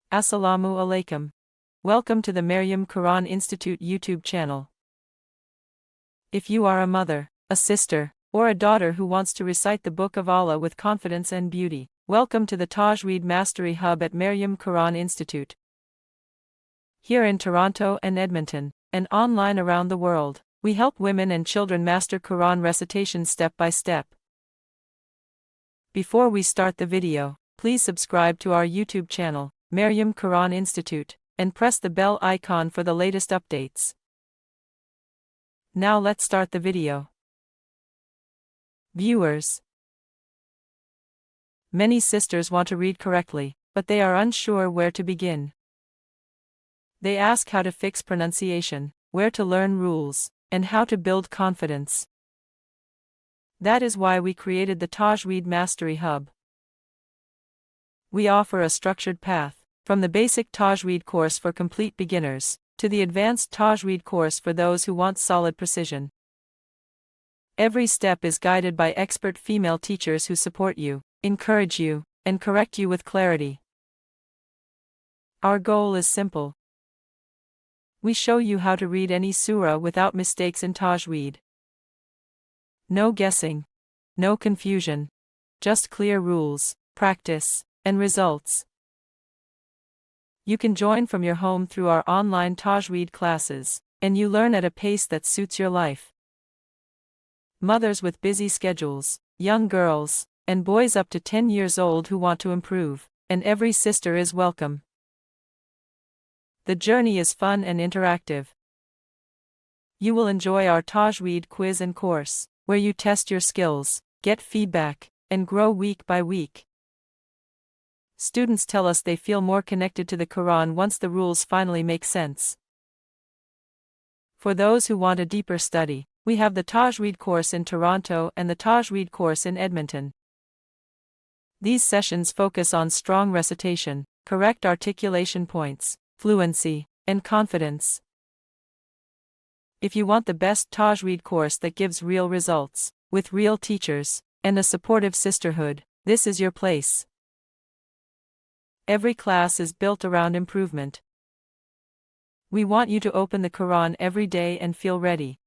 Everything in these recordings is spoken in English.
Assalamu alaikum. Welcome to the Maryam Quran Institute YouTube channel. If you are a mother, a sister, or a daughter who wants to recite the Book of Allah with confidence and beauty, welcome to the Tajweed Mastery Hub at Maryam Quran Institute. Here in Toronto and Edmonton, and online around the world, we help women and children master Quran recitation step by step. Before we start the video, please subscribe to our YouTube channel, Maryam Quran Institute, and press the bell icon for the latest updates. Now let's start the video. Viewers. Many sisters want to read correctly, but they are unsure where to begin. They ask how to fix pronunciation, where to learn rules, and how to build confidence. That is why we created the Tajweed Mastery Hub. We offer a structured path, from the basic Tajweed course for complete beginners, to the advanced Tajweed course for those who want solid precision. Every step is guided by expert female teachers who support you, encourage you, and correct you with clarity. Our goal is simple. We show you how to read any surah without mistakes in Tajweed. No guessing, no confusion, just clear rules, practice, and results. You can join from your home through our online Tajweed classes, and you learn at a pace that suits your life. Mothers with busy schedules, young girls, and boys up to 10 years old who want to improve, and every sister is welcome. The journey is fun and interactive. You will enjoy our Tajweed quiz and course, where you test your skills, get feedback, and grow week by week. Students tell us they feel more connected to the Quran once the rules finally make sense. For those who want a deeper study, we have the Tajweed course in Toronto and the Tajweed course in Edmonton. These sessions focus on strong recitation, correct articulation points, fluency, and confidence. If you want the best Tajweed course that gives real results, with real teachers, and a supportive sisterhood, this is your place. Every class is built around improvement. We want you to open the Quran every day and feel ready.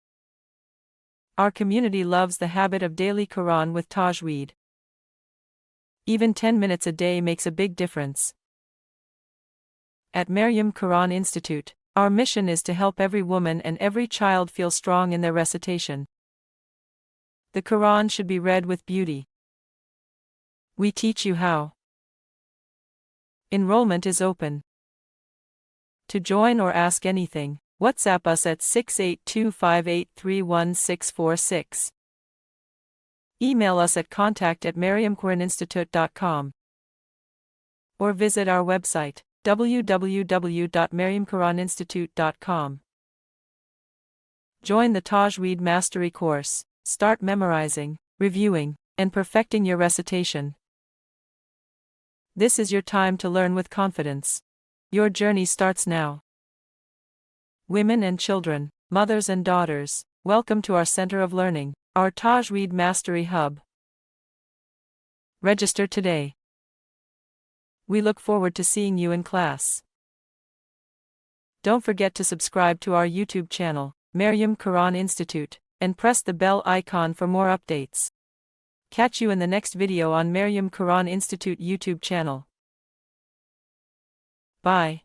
Our community loves the habit of daily Quran with Tajweed. Even 10 minutes a day makes a big difference. At Maryam Quran Institute, our mission is to help every woman and every child feel strong in their recitation. The Quran should be read with beauty. We teach you how. Enrollment is open. To join or ask anything, WhatsApp us at 68258314646. Email us at contact@maryamquraninstitute.com. Or visit our website, www.maryamquraninstitute.com. Join the Tajweed Mastery course, start memorizing, reviewing, and perfecting your recitation. This is your time to learn with confidence. Your journey starts now. Women and children, mothers and daughters, welcome to our Center of Learning, our Tajweed Mastery Hub. Register today. We look forward to seeing you in class. Don't forget to subscribe to our YouTube channel, Maryam Quran Institute, and press the bell icon for more updates. Catch you in the next video on Maryam Quran Institute YouTube channel. Bye.